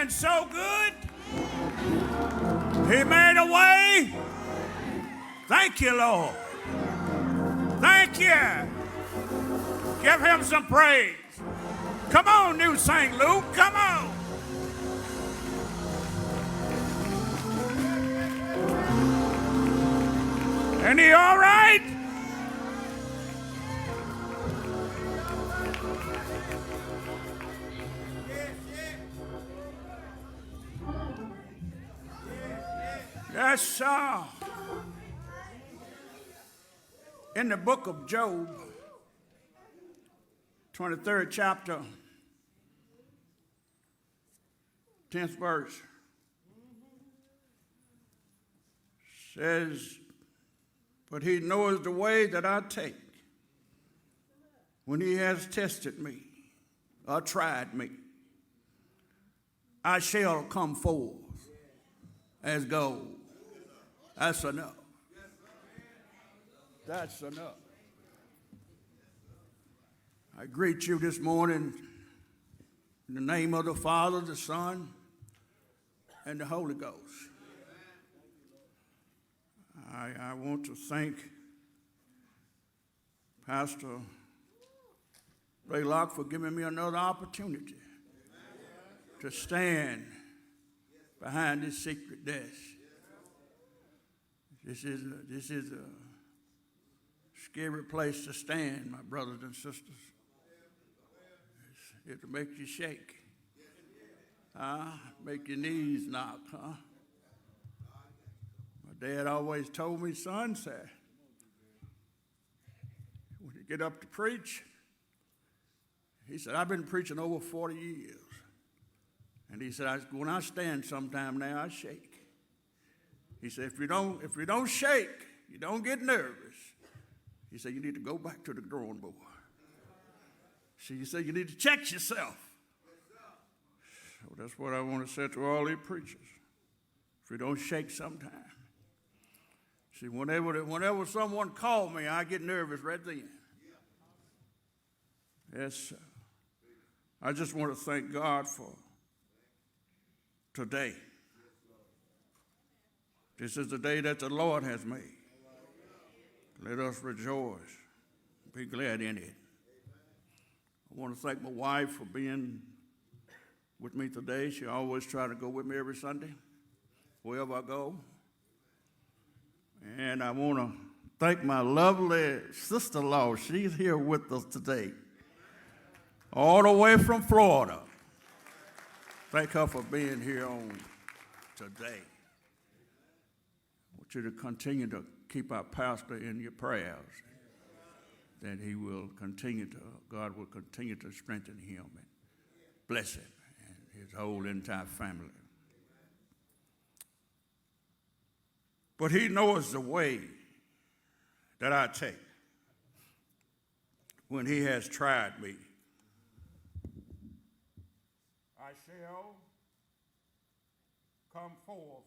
been so good. He made a way. Thank you, Lord. Thank you. Give him some praise. Come on, New St. Luke. Come on. Ain't he all right? Yes, sir. In the book of Job, 23rd chapter, 10th verse, says, but he knows the way that I take when he has tested me or tried me. I shall come forth as gold. That's enough. That's enough. I greet you this morning in the name of the Father, the Son, and the Holy Ghost. I want to thank Pastor Blaylock for giving me another opportunity to stand behind this secret desk. This is a scary place to stand, my brothers and sisters. It'll make you shake. Make your knees knock, My dad always told me, son, said, when you get up to preach, he said, I've been preaching over 40 years. And he said, when I stand sometime now, I shake. He said, if you don't shake, you don't get nervous. He said, you need to go back to the drawing board. So he said, you need to check yourself. So that's what I want to say to all these preachers. If you don't shake sometime. See, whenever someone called me, I get nervous right then. Yes, sir. I just want to thank God for today. This is the day that the Lord has made. Let us rejoice. Be glad in it. I want to thank my wife for being with me today. She always tries to go with me every Sunday, wherever I go. And I want to thank my lovely sister-in-law. She's here with us today, all the way from Florida. Thank her for being here on today. I want you to continue to keep our pastor in your prayers, that he will God will continue to strengthen him and bless him and his whole entire family. But he knows the way that I take when he has tried me. I shall come forth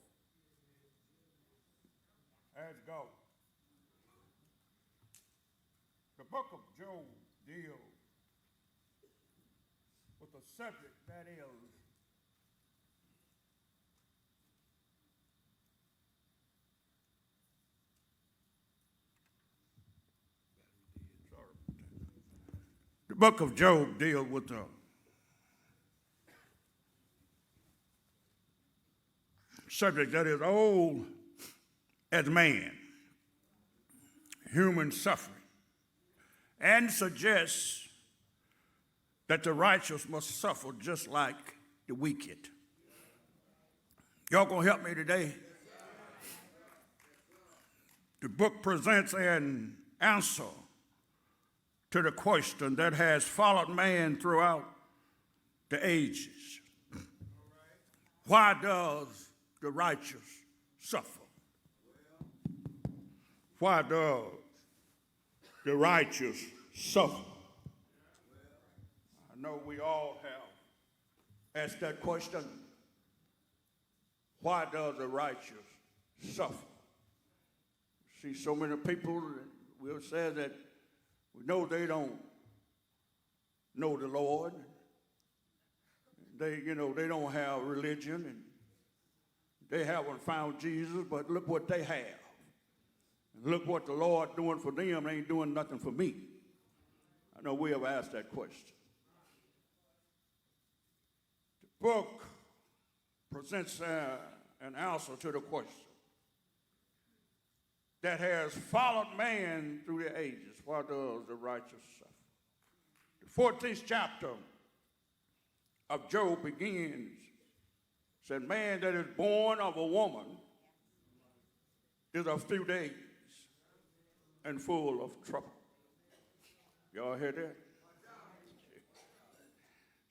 as gold. The book of Job deals with a subject that is the book of Job deals with a subject that is old as man, human suffering, and suggests that the righteous must suffer just like the wicked. Y'all gonna help me today? The book presents an answer to the question that has followed man throughout the ages. Why does the righteous suffer? Why does the righteous suffer? I know we all have asked that question. Why does the righteous suffer? See, so many people will say that we know they don't know the Lord. they don't have religion and they haven't found Jesus, but look what they have. And look what the Lord doing for them. They ain't doing nothing for me. I know we have asked that question. The book presents an answer to the question that has followed man through the ages. Why does the righteous suffer? The 14th chapter of Job begins, said, man that is born of a woman is a few days and full of trouble. Y'all hear that?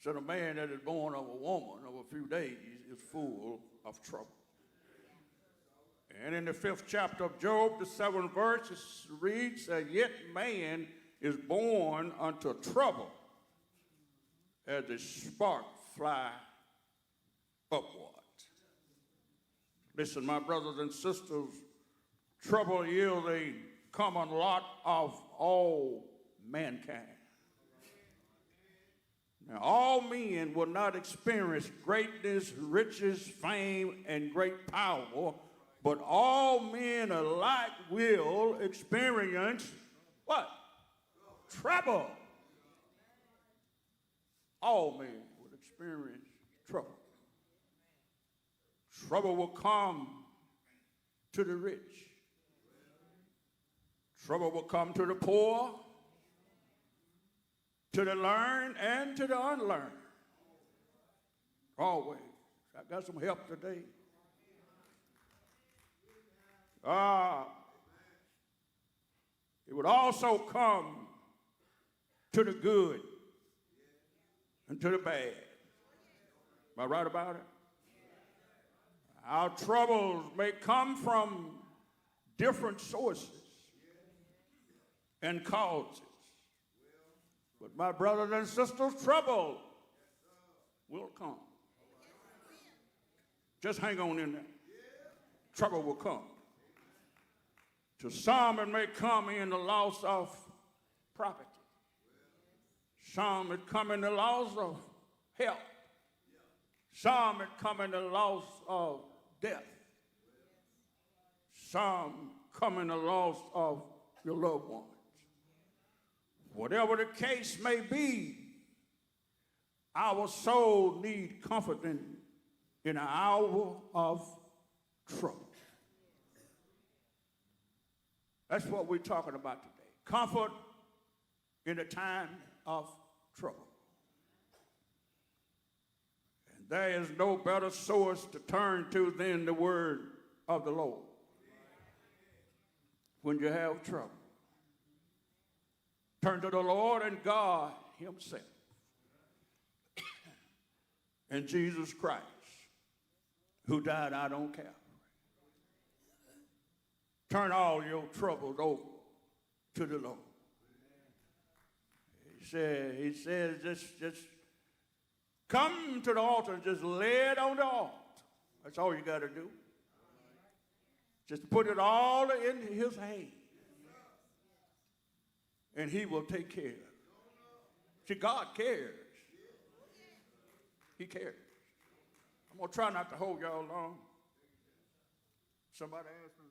So the man that is born of a woman of a few days is full of trouble. And in the 5th chapter of Job, the 7th verse reads that yet man is born unto trouble as the spark fly upward. Listen, my brothers and sisters, trouble is a common lot of all mankind. Now, all men will not experience greatness, riches, fame, and great power, but all men alike will experience what? Trouble. All men will experience trouble. Trouble will come to the rich. Trouble will come to the poor, to the learned, and to the unlearned. Always. I got some help today. It would also come to the good and to the bad. Am I right about it? Our troubles may come from different sources and causes. But my brothers and sisters, trouble will come. Just hang on in there. Trouble will come. To some, it may come in the loss of property. Some, it come in the loss of health. Some, it come in the loss of death. Some come in the loss of your loved ones. Whatever the case may be, our soul needs comfort in an hour of trouble. That's what we're talking about today. Comfort in a time of trouble. And there is no better source to turn to than the word of the Lord when you have trouble. Turn to the Lord and God himself and Jesus Christ, who died out on Calvary. Turn all your troubles over to the Lord. He says, just come to the altar and just lay it on the altar. That's all you got to do. Just put it all in his hands. And he will take care of it. See, God cares. He cares. I'm going to try not to hold y'all long. Somebody asked me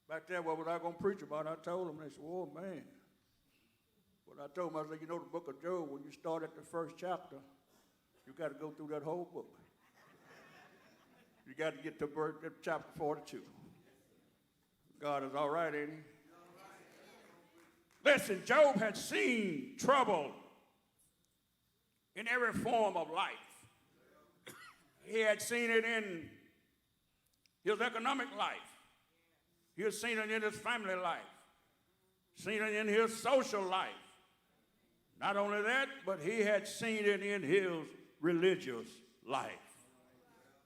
back there, what was I going to preach about? I told them, they said, oh, man. But I told them, I said, you know, the book of Job, when you start at the first chapter, you got to go through that whole book. You got to get to chapter 42. God is all right, ain't he? Listen, Job had seen trouble in every form of life. He had seen it in his economic life. He had seen it in his family life. Seen it in his social life. Not only that, but he had seen it in his religious life.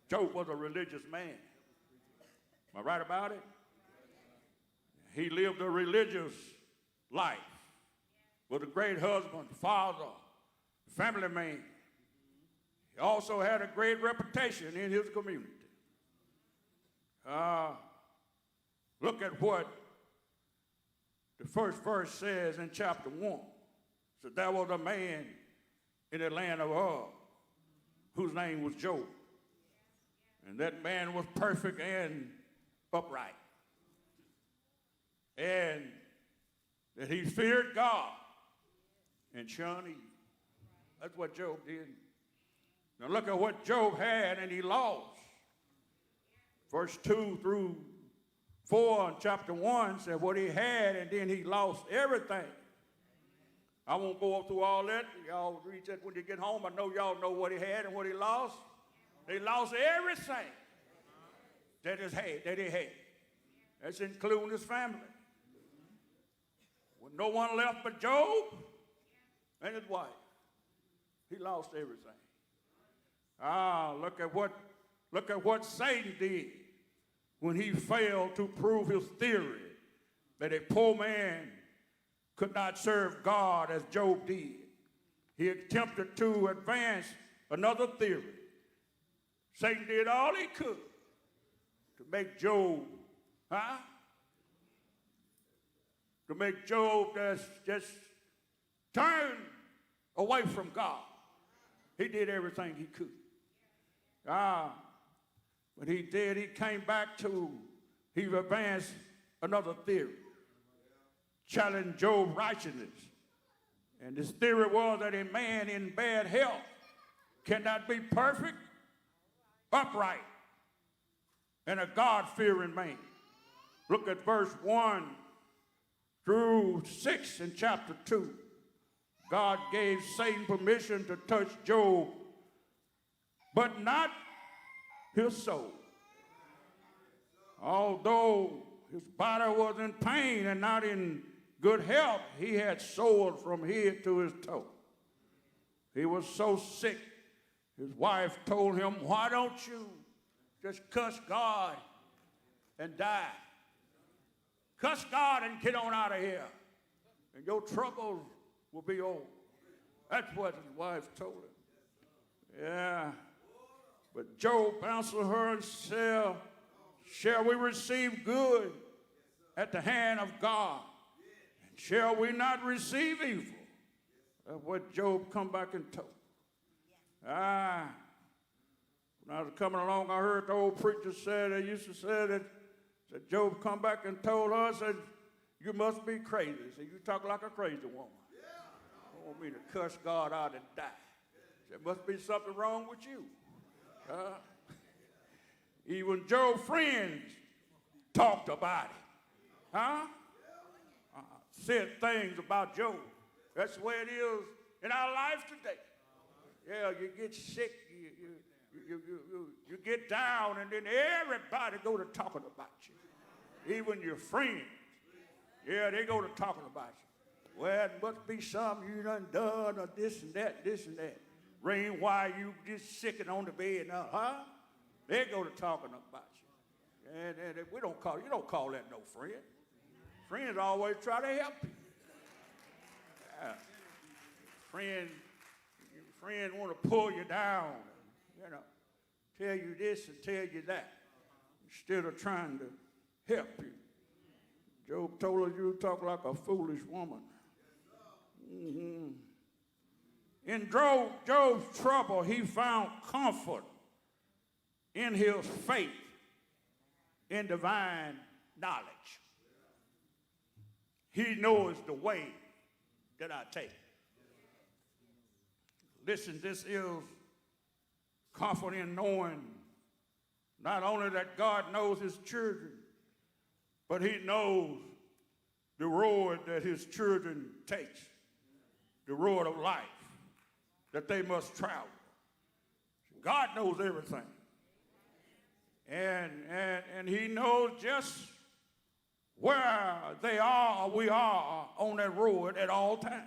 Job was a religious man. Am I right about it? He lived a religious life. Was a great husband, father, family man. He also had a great reputation in his community. Look at what the first verse says in chapter 1. So there was a man in the land of Uz whose name was Job. And that man was perfect and upright. And that he feared God and shunned evil. That's what Job did. Now look at what Job had and he lost. Verse 2 through 4 in chapter 1 said what he had and then he lost everything. I won't go through all that. Y'all read that when you get home. I know y'all know what he had and what he lost. He lost everything that he had. That's including his family. With no one left but Job and his wife. He lost everything. Look at what Satan did when he failed to prove his theory that a poor man could not serve God as Job did. He attempted to advance another theory. Satan did all he could to make Job, to make Job just turn away from God. He did everything he could. But he came back he advanced another theory, challenged Job's righteousness. And this theory was that a man in bad health cannot be perfect, upright, and a God-fearing man. Look at verse 1 through 6 in chapter 2. God gave Satan permission to touch Job, but not his soul. Although his body was in pain and not in good health, he had sores from head to his toe. He was so sick, his wife told him, why don't you just cuss God and die? Cuss God and get on out of here, and your troubles will be over. That's what his wife told him. Yeah. But Job answered her and said, shall we receive good at the hand of God? And shall we not receive evil? That's what Job come back and told. When I was coming along, I heard the old preacher say, they used to say that Job come back and told us that you must be crazy. So you talk like a crazy woman. You want me to cuss God out and die. There must be something wrong with you. Even Job's friends talked about it. Said things about Job. That's the way it is in our life today. Yeah, you get sick, you get down, and then everybody go to talking about you. Even your friends. Yeah, they go to talking about you. Well, it must be something you done or this and that. Rain, why you just sitting on the bed now, They go to talking about you. And you don't call that no friend. Friends always try to help you. Yeah. Friend want to pull you down, tell you this and tell you that, instead of trying to help you. Job told us you talk like a foolish woman. Mm-hmm. In Job's trouble, he found comfort in his faith in divine knowledge. He knows the way that I take. Listen, this is comfort in knowing not only that God knows his children, but he knows the road that his children takes, the road of life that they must travel. God knows everything. And he knows just where they are or we are on that road at all times.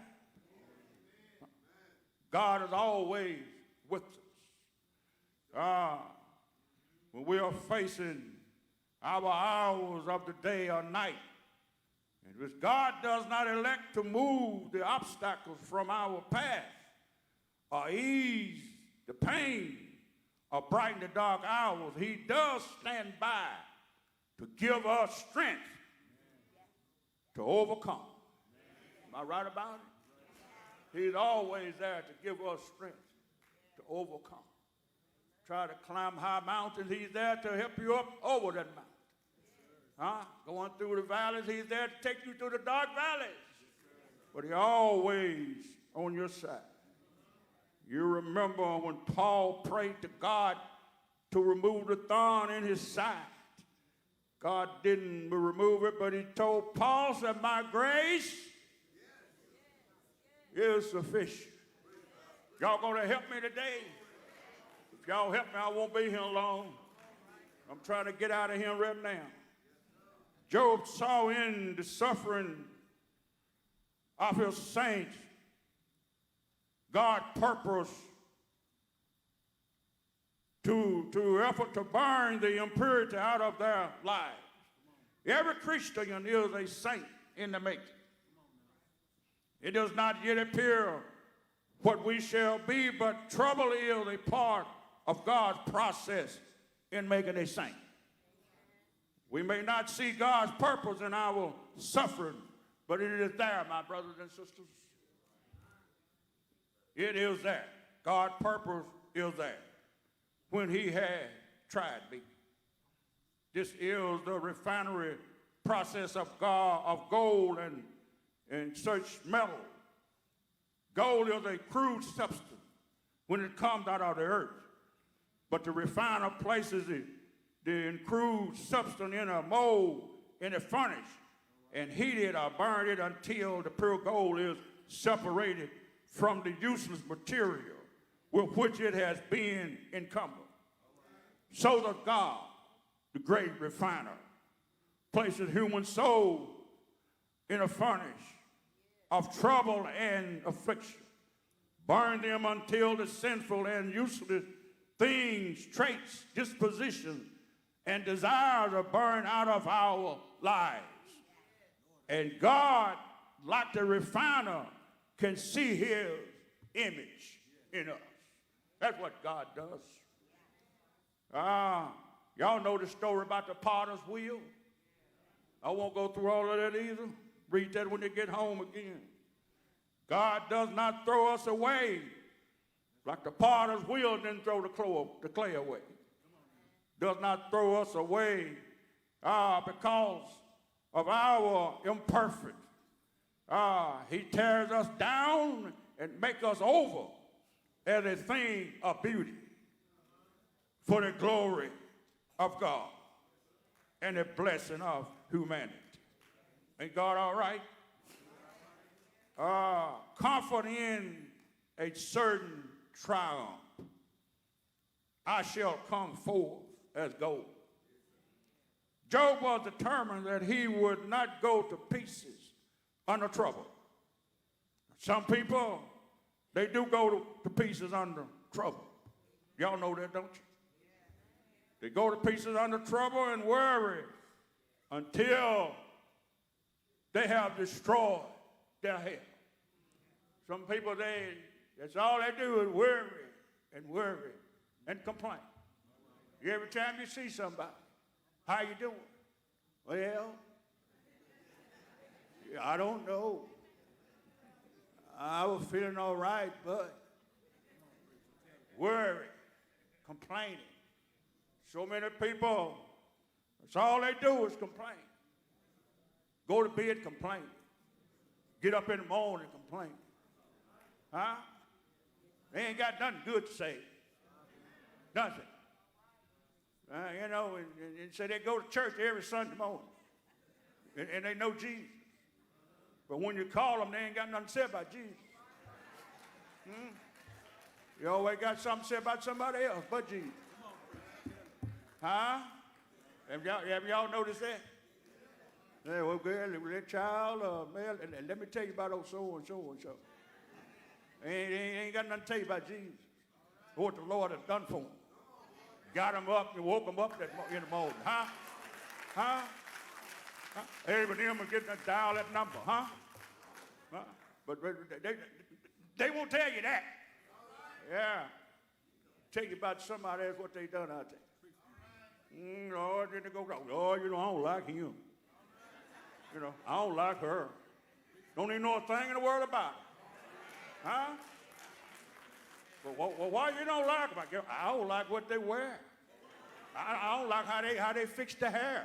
God is always with us. When we are facing our hours of the day or night, and if God does not elect to move the obstacles from our path, or ease the pain, or brighten the dark hours, he does stand by to give us strength to overcome. Am I right about it? He's always there to give us strength to overcome. Try to climb high mountains, he's there to help you up over that mountain. Going through the valleys, he's there to take you through the dark valleys. But he's always on your side. You remember when Paul prayed to God to remove the thorn in his side. God didn't remove it, but he told Paul that my grace is sufficient. Y'all going to help me today? If y'all help me, I won't be here long. I'm trying to get out of here right now. Job saw in the suffering of his saints God purpose to effort to burn the impurity out of their lives. Every Christian is a saint in the making. It does not yet appear what we shall be, but trouble is a part of God's process in making a saint. We may not see God's purpose in our suffering, but it is there, my brothers and sisters. It is there. God's purpose is there. When he had tried me. This is the refinery process of gold and such metal. Gold is a crude substance when it comes out of the earth. But the refiner places the crude substance in a mold, in a furnace, and heat it or burn it until the pure gold is separated from the useless material with which it has been encumbered. So does God, the great refiner, places human soul in a furnace of trouble and affliction. Burn them until the sinful and useless things, traits, dispositions, and desires are burned out of our lives. And God, like the refiner, can see his image in us. That's what God does. Y'all know the story about the potter's wheel? I won't go through all of that either. Read that when you get home again. God does not throw us away like the potter's wheel didn't throw the clay away. Does not throw us away because of our imperfect. He tears us down and makes us over as a thing of beauty for the glory of God and the blessing of humanity. Ain't God all right? Comfort in a certain triumph. I shall come forth as gold. Job was determined that he would not go to pieces under trouble. Some people, they do go to pieces under trouble. Y'all know that, don't you? They go to pieces under trouble and worry until they have destroyed their health. Some people, that's all they do is worry and complain. Every time you see somebody, how you doing? Well, I don't know. I was feeling all right, but worry, complaining. So many people, that's all they do is complain. Go to bed, complain. Get up in the morning, complain. Huh? They ain't got nothing good to say. Nothing. And so they go to church every Sunday morning. And they know Jesus. But when you call them, they ain't got nothing to say about Jesus. You always got something to say about somebody else but Jesus. Huh? Have y'all noticed that? Yeah, well, girl, that child, man, and let me tell you about old so and so and so. Ain't got nothing to tell you about Jesus. What the Lord has done for him. Got him up and woke him up in the morning. Huh? Huh? Every them will get that dial that number, huh? But they won't tell you that. Yeah. Tell you about somebody else what they done out there. Lord, then they go, Lord, I don't like him. I don't like her. Don't even know a thing in the world about it. Huh? Well, why you don't like them? I don't like what they wear. I don't like how they fix their hair.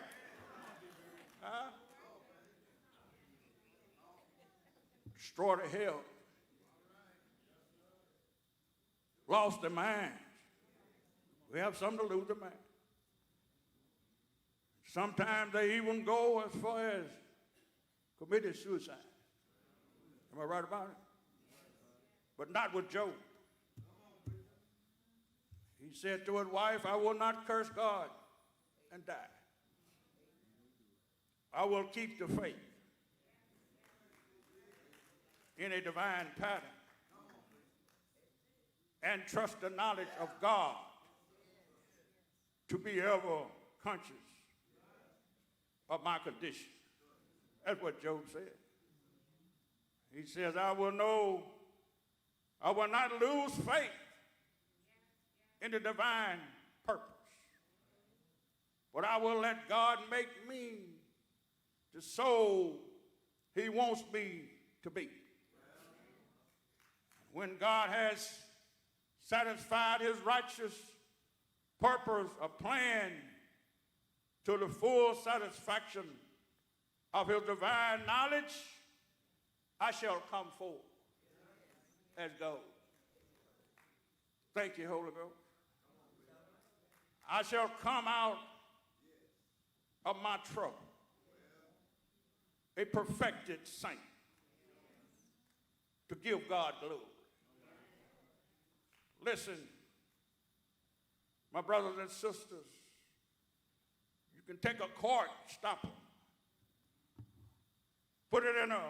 Destroy the health. Lost their minds. We have some to lose their mind. Sometimes they even go as far as committed suicide. Am I right about it? But not with Job. He said to his wife, I will not curse God and die. I will keep the faith in a divine pattern and trust the knowledge of God to be ever conscious of my condition. That's what Job said. He says, I will not lose faith in the divine purpose, but I will let God make me the soul he wants me to be. When God has satisfied his righteous purpose, a plan to the full satisfaction of his divine knowledge, I shall come forth as gold. Thank you, Holy Ghost. I shall come out of my trouble a perfected saint to give God glory. Listen, my brothers and sisters, you can take a cork stopper, put it in a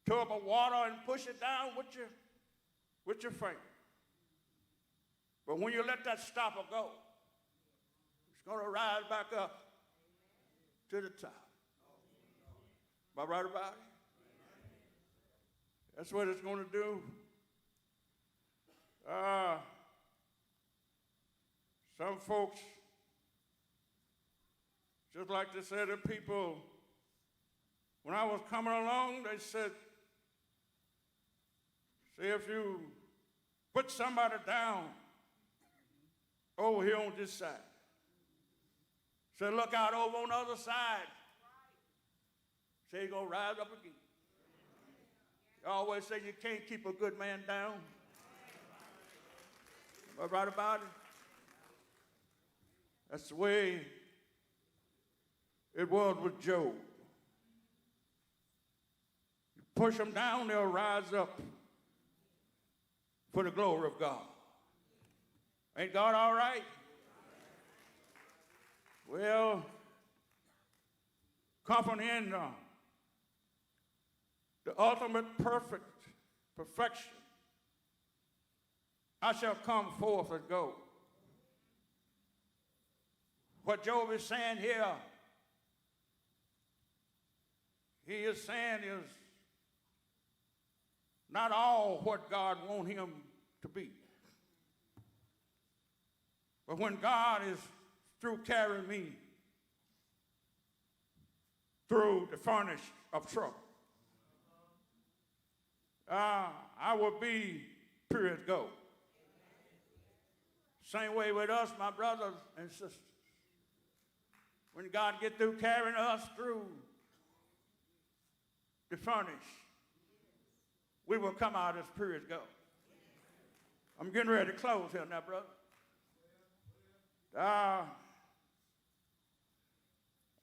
tub of water and push it down with your finger. But when you let that stopper go, it's going to rise back up to the top. Am I right about it? That's what it's going to do. Some folks, just like they said to people, when I was coming along, they said, see, if you put somebody down over here on this side, say, look out over on the other side. Say, you're going to rise up again. I always say you can't keep a good man down. Am I right about it? That's the way it was with Job. You push them down, they'll rise up for the glory of God. Ain't God all right? Well, comprehend the ultimate perfection, I shall come forth as gold. What Job is saying here, he is saying is not all what God wants him to be. But when God is through carrying me through the furnace of trouble, I will be pure as gold. Same way with us, my brothers and sisters. When God get through carrying us through the furnace, we will come out as pure as gold. I'm getting ready to close here now, brother.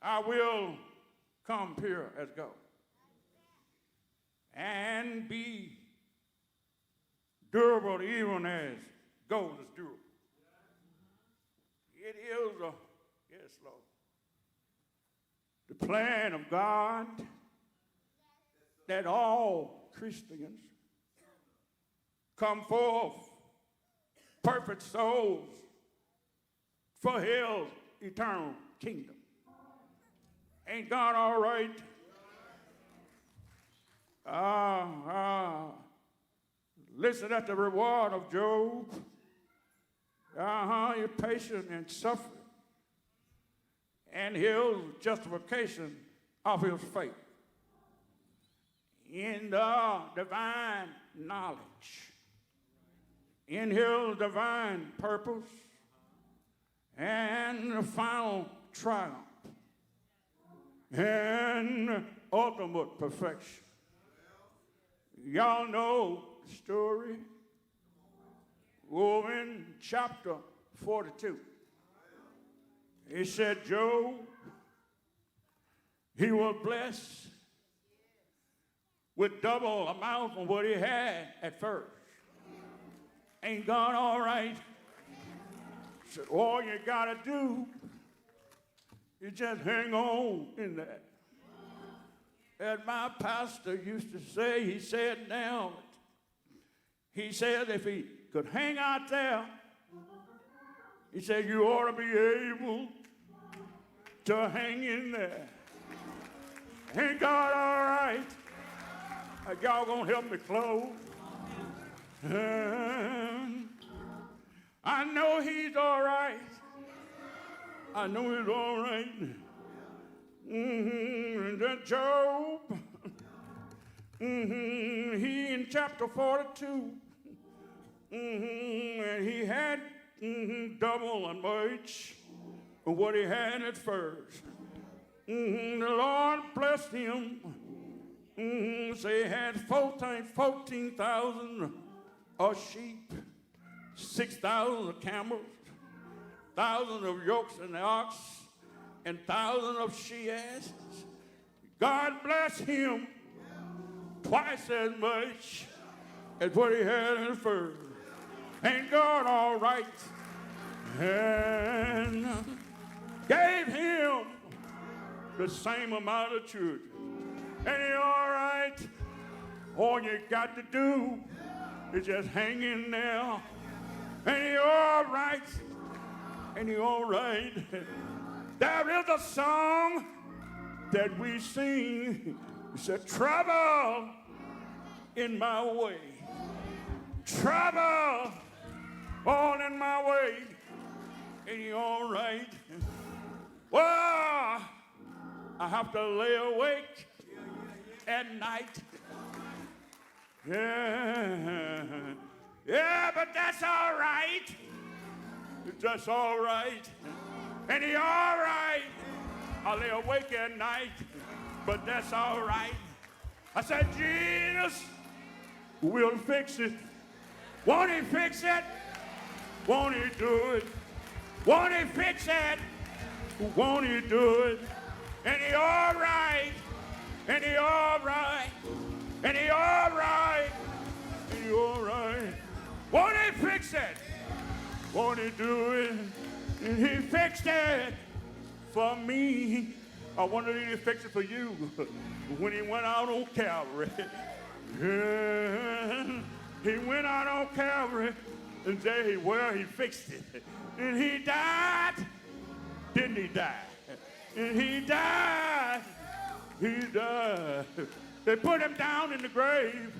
I will come pure as gold and be durable even as gold is durable. It is yes, Lord, the plan of God that all Christians come forth perfect souls for his eternal kingdom. Ain't God all right? Listen at the reward of Job. You're patient and suffering. And his justification of his faith in the divine knowledge in his divine purpose and the final triumph and ultimate perfection. Y'all know the story. Over in chapter 42, he said, Job, he was blessed with double amount of what he had at first. Ain't God all right? He said, all you got to do is just hang on in that. As my pastor used to say, he said if he could hang out there, he said, you ought to be able to hang in there. Ain't God all right? Y'all gonna help me close? I know he's all right. I know he's all right. That Job, he in chapter 42, and he had double and much of what he had at first. The Lord blessed him. So he had 14,000 of sheep, 6,000 of camels, 1,000 of yokes and ox, and 1,000 of she-asses. God blessed him twice as much as what he had at first. Ain't God all right? And gave him the same amount of children. Ain't he all right? All you got to do is just hang in there. Ain't he all right? Ain't he all right? There is a song that we sing. It said, trouble in my way. Trouble all in my way. Ain't he all right? Well, I have to lay awake at night. Yeah, but that's all right. That's all right. And he all right. I lay awake at night, but that's all right. I said, Jesus will fix it. Won't he fix it? Won't he do it? Won't he fix it? Won't he do it? And he all right. And he all right. And he all right. And he all right. Won't he fix it? Won't he do it? And he fixed it for me. I wonder if he fixed it for you when he went out on Calvary. Yeah. He went out on Calvary and said, well, he fixed it. And he died. Didn't he die? And he died. He died. They put him down in the grave.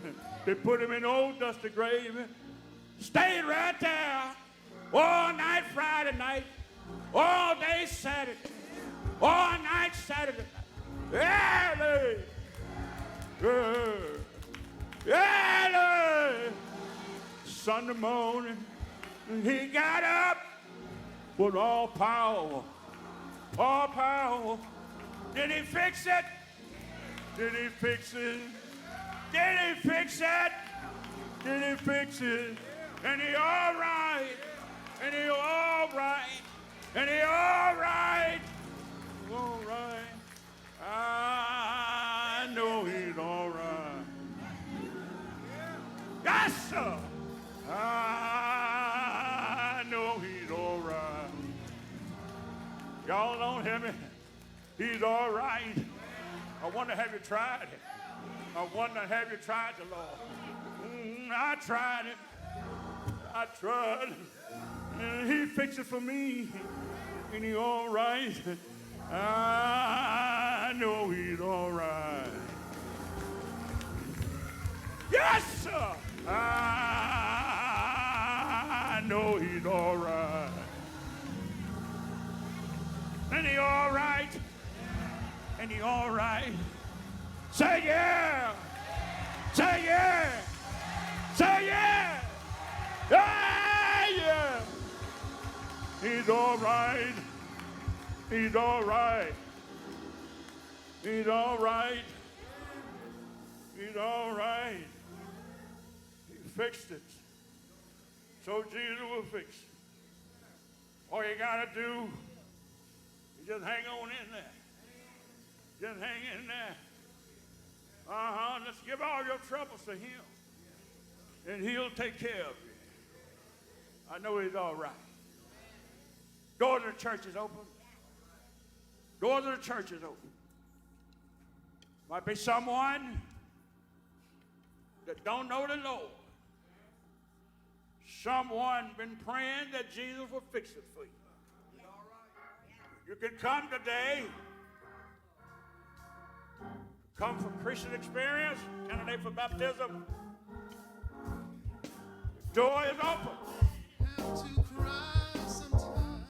They put him in the old dusty grave. Stayed right there all night Friday night, all day Saturday, all night Saturday night. Early. Early. Sunday morning, he got up with all power. All power. Did he fix it? Did he fix it? Did he fix it? Did he fix it? And he all right. And he all right. And he all right. All right. I know he's all right. Yes, sir. I know he's all right. Y'all don't hear me? He's all right. I wonder, have you tried it? I wonder, have you tried the Lord? I tried it. I tried it. And he fixed it for me. And he all right. I know he's all right. Yes, sir. I know he's all right. And he all right. And he all right. Say yeah. Say yeah. Say yeah. Yeah. He's all right. He's all right. He's all right. He's all right. He fixed it. So Jesus will fix it. All you got to do is just hang on in there. Just hang in there. Let's give all your troubles to him. And he'll take care of you. I know he's all right. Doors of the church is open. Doors of the church is open. Might be someone that don't know the Lord. Someone been praying that Jesus will fix it for you. You can come today. Come for Christian experience. Candidate for baptism. The door is open.